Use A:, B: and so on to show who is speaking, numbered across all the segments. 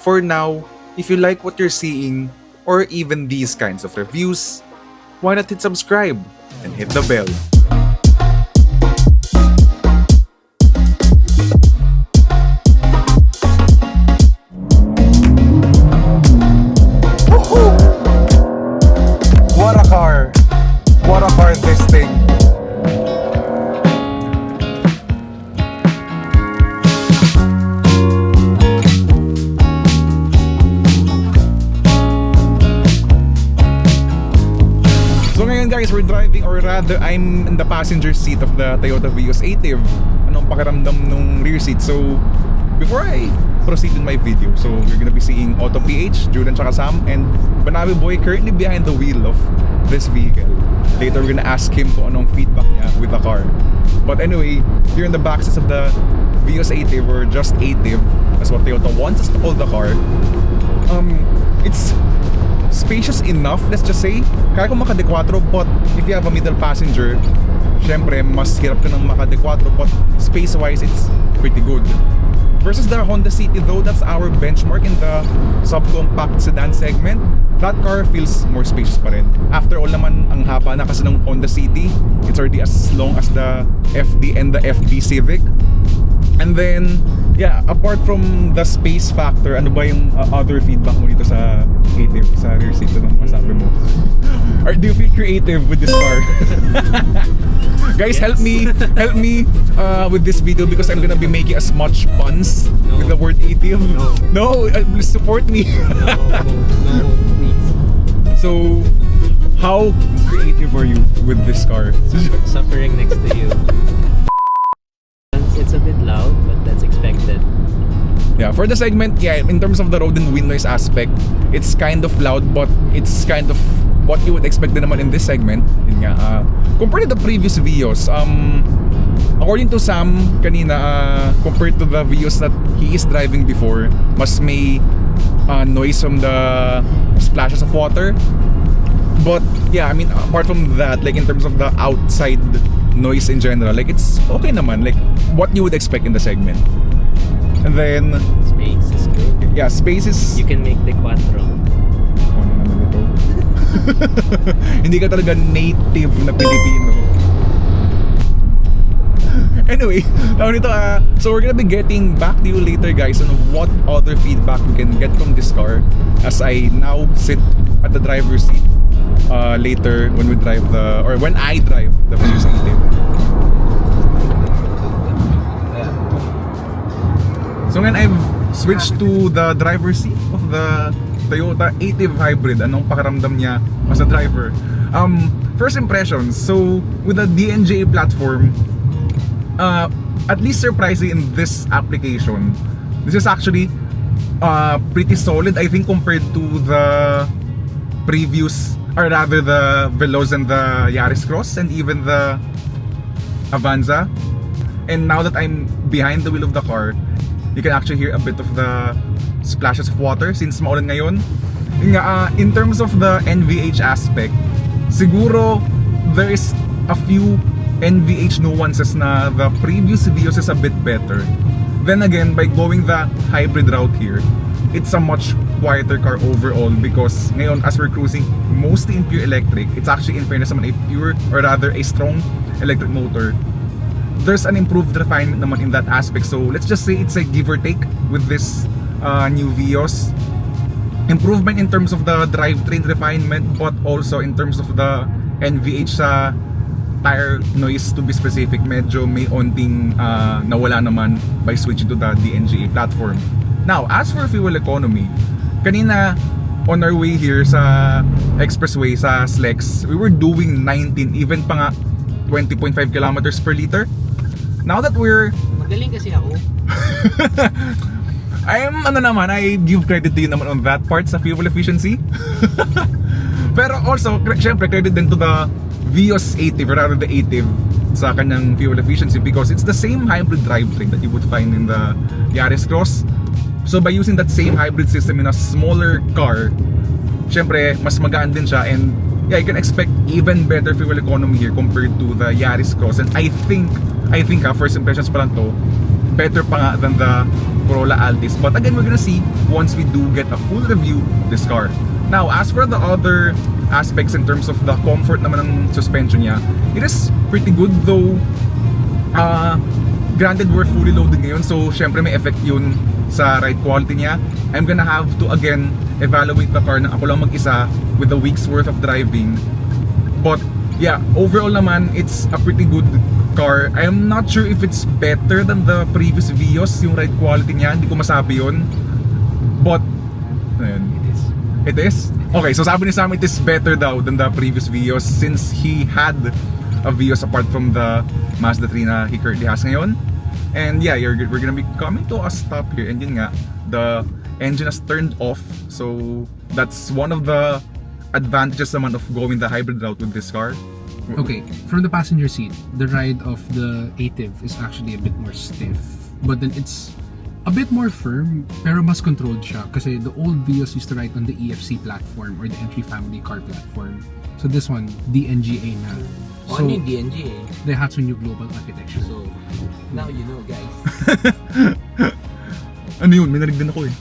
A: for now, if you like what you're seeing, or even these kinds of reviews, why not hit subscribe and hit the bell? Woohoo! What a car! What a car this thing! So ngayon guys, we're driving, or rather I'm in the passenger seat of the Toyota Vios Ativ. Anong pakiramdam nung rear seat? So before I proceed with my video, so you're gonna be seeing Auto PH, Julian tsaka Sam, and Banawi Boy currently behind the wheel of this vehicle. Later we're gonna ask him kung anong feedback niya with the car. But anyway, here in the backseat of the Vios Ativ, or just Ativ, that's what Toyota wants us to call the car. It's spacious enough, let's just say. Kaya ko maka-D4, but if you have a middle passenger, syempre mas hirap ka ng maka-D4, but space-wise it's pretty good. Versus the Honda City though, that's our benchmark in the subcompact sedan segment. That car feels more spacious pa rin. After all naman, ang haba na kasi ng Honda City. It's already as long as the FD and the FD Civic. And then, yeah, apart from the space factor, ano ba yung other feedback mo dito sa Ativ, sa rear seat na masabi mo? Or do you feel creative with this car? Guys, help me with this video because I'm gonna be making as much puns with the word Ativ. No, please support me.
B: No, please.
A: So, how creative are you with this car?
B: Suffering next to you. It's a bit loud, but that's expected.
A: Yeah, for the segment, yeah, in terms of the road and wind noise aspect, it's kind of loud, but it's kind of what you would expect din naman in this segment. Yun nga, compared to the previous Vios, according to Sam kanina, compared to the Vios that he is driving before, mas may noise from the splashes of water. But yeah, I mean, apart from that, like in terms of the outside noise in general, like it's okay naman, like what you would expect in the segment. And then
B: Space is good.
A: yeah, space is
B: You can make the quattro.
A: ano naman ito. Hindi ka talaga native na Pilipino. Anyway, so we're gonna be getting back to you later guys on what other feedback we can get from this car as I now sit at the driver's seat later when we drive when I drive the Vios Ativ. So ngayon I've switched to the driver's seat of the Toyota Ativ Hybrid. Anong pakiramdam niya as a driver? First impressions, so with the DNGA platform, at least surprising in this application, this is actually pretty solid I think compared to the previous, or rather the Veloz and the Yaris Cross and even the Avanza. And now that I'm behind the wheel of the car, you can actually hear a bit of the splashes of water since maulan ngayon. In terms of the NVH aspect, siguro there is a few NVH nuances na the previous Vios is a bit better. Then again, by going the hybrid route here, it's a much quieter car overall because ngayon as we're cruising mostly in pure electric, it's actually in fairness naman a pure, or rather a strong electric motor. There's an improved refinement naman in that aspect, so let's just say it's a give or take with this new Vios. Improvement in terms of the drivetrain refinement, but also in terms of the NVH sa tire noise, to be specific, medyo may onting nawala naman by switching to the DNGA platform. Now, as for fuel economy, kanina on our way here sa expressway sa Slex, we were doing 19, even pa nga 20.5 kilometers per liter. Now that we're
B: Magaling kasi ako.
A: I give credit to you naman on that part sa fuel efficiency. Pero also, syempre, credit din to the Vios Ativ, or rather the Ativ, sa kanyang fuel efficiency because it's the same hybrid drivetrain that you would find in the Yaris Cross. So by using that same hybrid system in a smaller car, syempre, mas magaan din siya, and yeah, you can expect even better fuel economy here compared to the Yaris Cross. And I think first impressions pa lang to, better pa nga than the Corolla Altis. But again, we're gonna see once we do get a full review of this car. Now, as for the other aspects in terms of the comfort naman ng suspension niya, it is pretty good, though granted we're fully loaded ngayon, so syempre may effect yun sa ride quality niya. I'm gonna have to again evaluate the car na ako lang mag-isa with a week's worth of driving. But yeah, overall naman, it's a pretty good car. I am not sure if it's better than the previous Vios, yung ride quality niya, hindi ko masabi yun. But ayun, it is? Okay, so sabi ni Sam, it is better daw than the previous Vios since he had a Vios apart from the Mazda 3 na he currently has ngayon. And yeah, we're gonna be coming to a stop here, and yun nga, the engine has turned off. So that's one of the advantages naman of going the hybrid route with this car.
C: Okay, from the passenger seat, the ride of the Ativ is actually a bit more stiff. But then it's a bit more firm, pero mas controlled siya. Kasi the old Vios used to ride on the EFC platform or the entry family car platform. So this one, DNGA na.
B: So, ano yung DNG eh?
C: Daihatsu New Global Architecture.
B: So, now you know, guys.
A: Ano yun? May narinig din ako eh.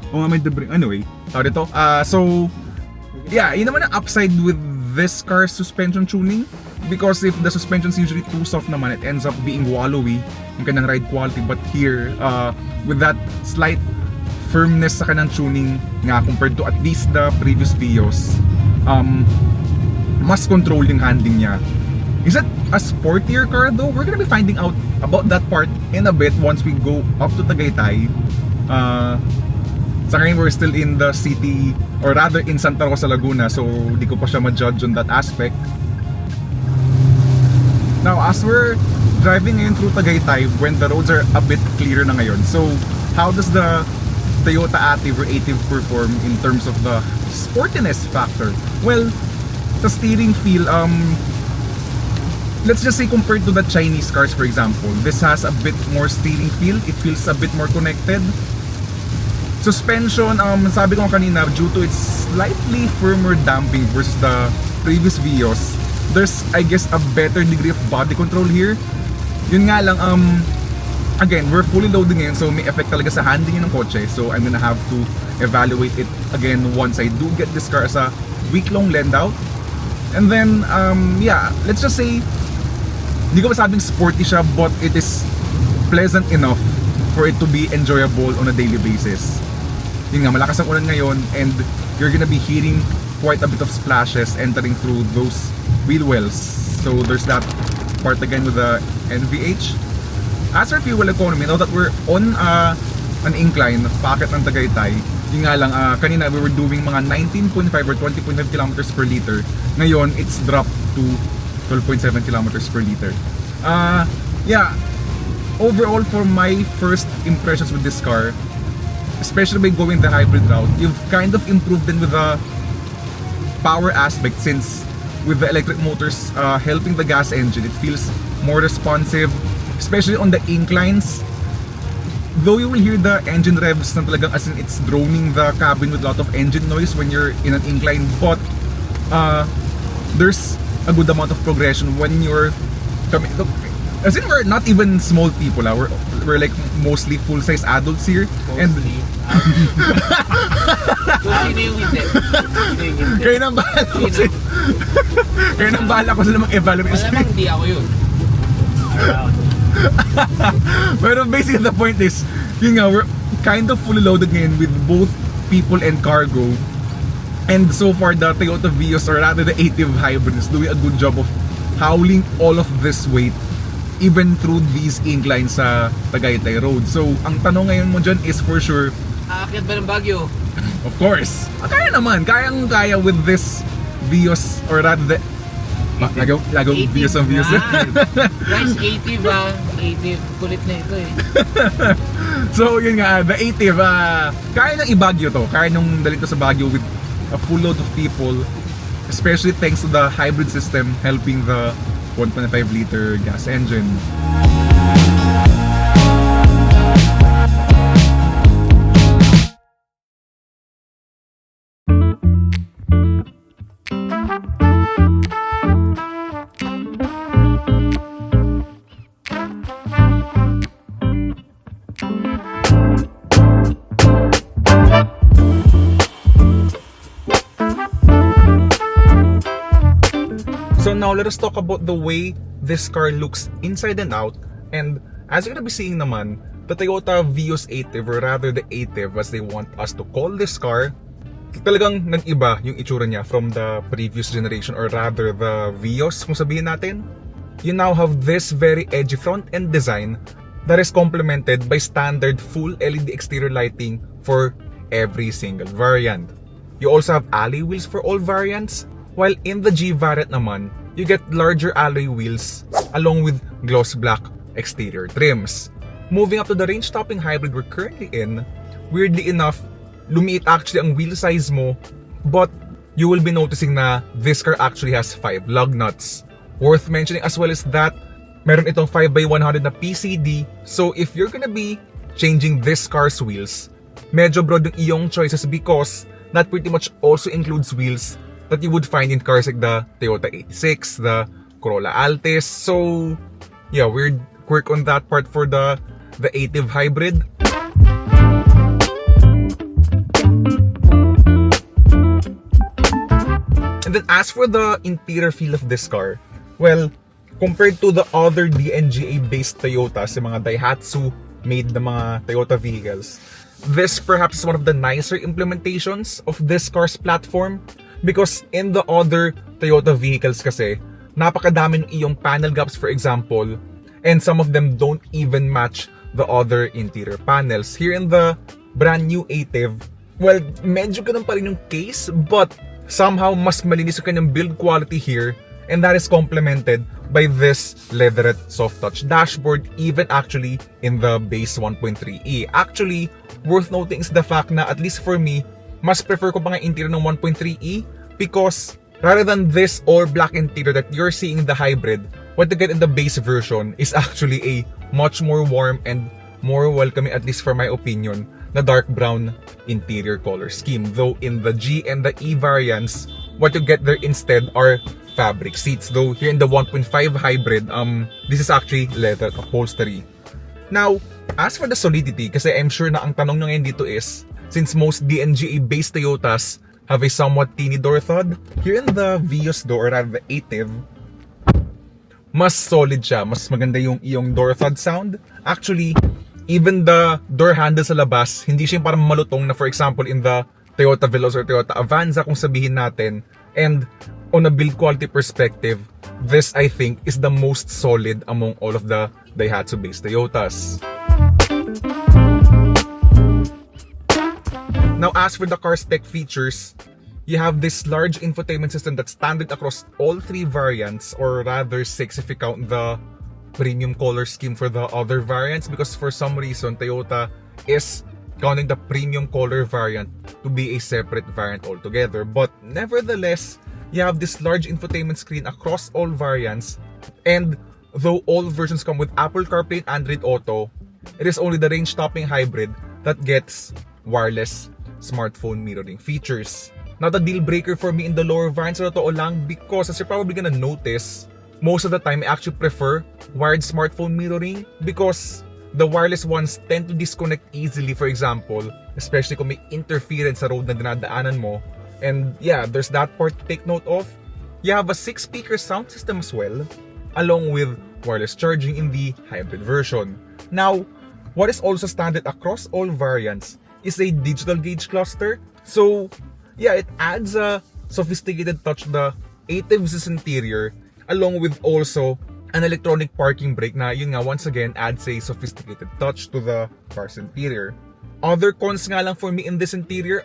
A: O nga, may debris. Anyway, tawag dito. So, yeah, yun naman ang upside with this car's suspension tuning. Because if the suspension is usually too soft naman, it ends up being wallowy yung kanyang ride quality. But here, with that slight firmness sa kanyang tuning nga compared to at least the previous Vios, mas control yung handling niya. Is it a sportier car though? We're gonna be finding out about that part in a bit once we go up to Tagaytay. Sa ngayon, we're still in the city, or rather in Santa Rosa, Laguna, so di ko pa siya ma-judge on that aspect. Now, as we're driving ngayon through Tagaytay, when the roads are a bit clearer na ngayon, so how does the Toyota Ativ or Ativ perform in terms of the sportiness factor? Well, the steering feel, let's just say compared to the Chinese cars, for example, this has a bit more steering feel. It feels a bit more connected. Suspension, sabi ko kanina, due to its slightly firmer damping versus the previous Vios, there's, I guess, a better degree of body control here. Yun nga lang, again, we're fully loaded ngayon, so may effect talaga sa handling ng kotse. So I'm gonna have to evaluate it again once I do get this car as a week-long lend out. And then, yeah, let's just say, hindi ko masabing sporty siya, but it is pleasant enough for it to be enjoyable on a daily basis. Yun nga, malakas ang ulan ngayon, and you're gonna be hearing quite a bit of splashes entering through those wheel wells. So there's that part again with the NVH. As for fuel economy, now that we're on an incline, packet ng Tagaytay, yun nga lang, kanina we were doing mga 19.5 or 20.5 kilometers per liter. Ngayon, it's dropped to 12.7 kilometers per liter. Yeah, overall, for my first impressions with this car, especially by going the hybrid route, you've kind of improved then with the power aspect, since with the electric motors helping the gas engine, it feels more responsive, especially on the inclines. Though you will hear the engine revs na talagang as in it's droning the cabin with a lot of engine noise when you're in an incline, but there's a good amount of progression when you're coming. Look, as in we're not even small people, we're like mostly full-size adults here.
B: Mostly. Kung sino yung hindi?
A: Kayo nang bahala ko kayo nang bahala ko sa namang evaluate.
B: Malamang hindi ako yun. Around.
A: Pero basically the point is, yun nga, we're kind of fully loaded ngayon with both people and cargo. And so far, the Toyota Vios, or rather the Ativ hybrid, is doing a good job of hauling all of this weight even through these inclines sa Tagaytay Road. So, ang tanong ngayon mo dyan is for sure,
B: Aakyat ba ng Baguio?
A: of course, kaya naman, kayang-kaya with this Vios, or rather the lagaw Vios ang Vios.
B: Guys, Ativ Ativ, kulit na ito eh.
A: So yun nga, the Ativ, kaya nang i-Baguio to, kaya nang dalhin to sa Baguio with a full load of people, especially thanks to the hybrid system helping the 1.5 liter gas engine. now let us talk about the way this car looks inside and out. And as you're gonna be seeing naman, the Toyota Vios Ativ, or rather the Ativ as they want us to call this car, talagang nag-iba yung itsura niya from the previous generation, or rather the Vios kung sabihin natin. You now have this very edgy front-end design that is complemented by standard full LED exterior lighting for every single variant. You also have alloy wheels for all variants, while in the G variant naman, you get larger alloy wheels along with gloss black exterior trims. Moving up to the range-topping hybrid we're currently in, weirdly enough, lumiit actually ang wheel size mo, but you will be noticing na this car actually has 5 lug nuts. Worth mentioning as well is that meron itong 5x100 na PCD, so if you're gonna be changing this car's wheels, medyo broad yung iyong choices because that pretty much also includes wheels that you would find in cars like the Toyota 86, the Corolla Altis. So yeah, weird quirk on that part for the Ativ hybrid. And then as for the interior feel of this car, well, compared to the other DNGA-based Toyotas, yung mga Daihatsu-made na mga Toyota vehicles, this perhaps is one of the nicer implementations of this car's platform, because in the other Toyota vehicles kasi, napakadami ng iyong panel gaps for example, and some of them don't even match the other interior panels. Here in the brand new Ativ, well, medyo ganun pa rin yung case, but somehow mas malinis yung kanyang build quality here, and that is complemented by this leatherette soft touch dashboard, even actually in the base 1.3e. Actually, worth noting is the fact na, at least for me, mas prefer ko pa nga interior ng 1.3e because rather than this all black interior that you're seeing in the hybrid, what you get in the base version is actually a much more warm and more welcoming, at least for my opinion, na dark brown interior color scheme. Though in the G and the E variants, what you get there instead are fabric seats. Though here in the 1.5 hybrid, this is actually leather upholstery. Now, as for the solidity, kasi I'm sure na ang tanong nyo ngayon dito is, since most DNGA-based Toyotas have a somewhat teeny door thud, here in the Vios door, or rather the Ativ, mas solid siya, mas maganda yung iyong door thud sound. Actually, even the door handle sa labas, hindi siya parang malutong na for example in the Toyota Veloz or Toyota Avanza kung sabihin natin. And on a build quality perspective, this I think is the most solid among all of the Daihatsu-based Toyotas. Now as for the car's tech features, you have this large infotainment system that's standard across all 3 variants, or rather 6 if you count the premium color scheme for the other variants, because for some reason Toyota is counting the premium color variant to be a separate variant altogether. But nevertheless, you have this large infotainment screen across all variants, and though all versions come with Apple CarPlay and Android Auto, it is only the range-topping hybrid that gets wireless smartphone mirroring features. Not a deal breaker for me in the lower variants, sa totoo lang, because as you're probably gonna notice, most of the time I actually prefer wired smartphone mirroring because the wireless ones tend to disconnect easily, for example, especially kung may interference sa road na dinadaanan mo. And yeah, there's that part to take note of. You have a 6-speaker sound system as well, along with wireless charging in the hybrid version. Now, what is also standard across all variants is a digital gauge cluster. So yeah, it adds a sophisticated touch to the Ativ's interior, along with also an electronic parking brake na yun nga once again adds a sophisticated touch to the car's interior. Other cons nga lang for me in this interior,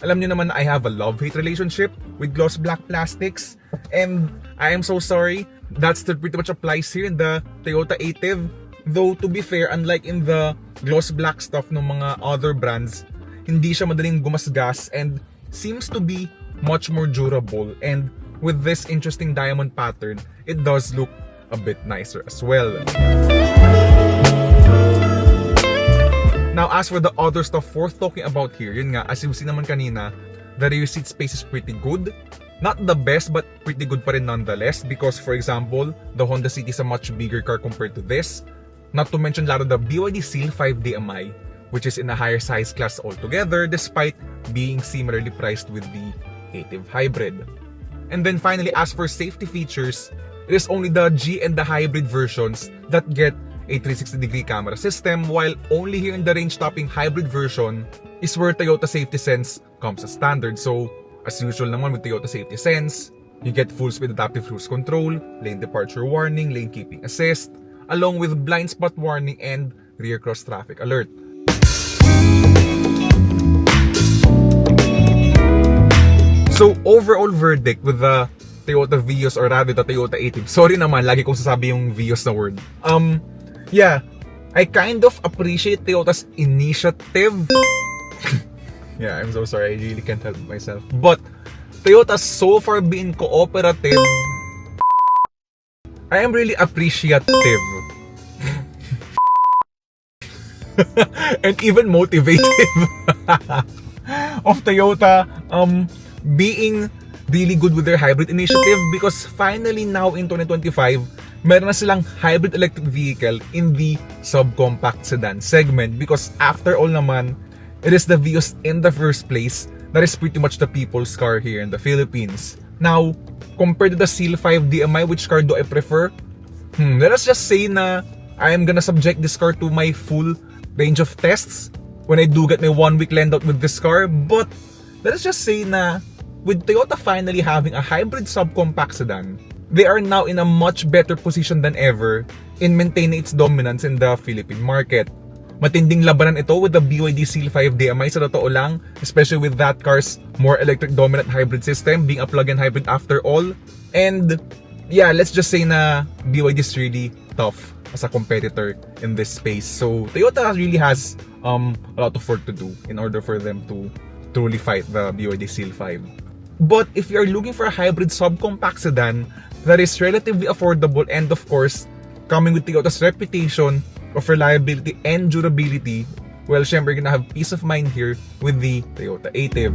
A: alam niyo naman na I have a love-hate relationship with gloss black plastics, and I am so sorry, that still pretty much applies here in the Toyota Ativ. Though to be fair, unlike in the gloss black stuff ng mga other brands, hindi siya madaling gumasgas and seems to be much more durable, and with this interesting diamond pattern, it does look a bit nicer as well. Now as for the other stuff worth talking about here, yun nga, as you've seen naman kanina, the rear seat space is pretty good. Not the best, but pretty good pa rin nonetheless, because for example, the Honda City is a much bigger car compared to this. Not to mention lalo the BYD Seal 5 DMI, which is in a higher size class altogether, despite being similarly priced with the Ativ hybrid. And then finally, as for safety features, it is only the G and the hybrid versions that get a 360-degree camera system, while only here in the range-topping hybrid version is where Toyota Safety Sense comes as standard. So, as usual naman with Toyota Safety Sense, you get full speed adaptive cruise control, lane departure warning, lane keeping assist, along with blind spot warning and rear cross traffic alert. So, overall verdict with the Toyota Vios, or rather the Toyota Ativ. Sorry naman, lagi kong sasabi yung Vios na word. Yeah, I kind of appreciate Toyota's initiative. Yeah, I'm so sorry, I really can't help myself. But Toyota's so far being cooperative, I am really appreciative. And even motivative of Toyota being really good with their hybrid initiative, because finally now in 2025, meron na silang hybrid electric vehicle in the subcompact sedan segment, because after all naman, it is the Vios in the first place that is pretty much the people's car here in the Philippines. Now, compared to the Seal 5 DMI, which car do I prefer? Let us just say na I am gonna subject this car to my full range of tests when I do get my 1 week lend out with this car. But let us just say na with Toyota finally having a hybrid subcompact sedan, they are now in a much better position than ever in maintaining its dominance in the Philippine market. Matinding labanan ito with the BYD Seal 5 DMI sa totoo lang, especially with that car's more electric dominant hybrid system being a plug-in hybrid after all. And yeah, let's just say na BYD is really tough as a competitor in this space. So Toyota really has a lot of work to do in order for them to truly fight the BYD Seal 5. But if you're looking for a hybrid subcompact sedan that is relatively affordable and of course coming with Toyota's reputation of reliability and durability, well, syempre you're gonna have peace of mind here with the Toyota Ativ.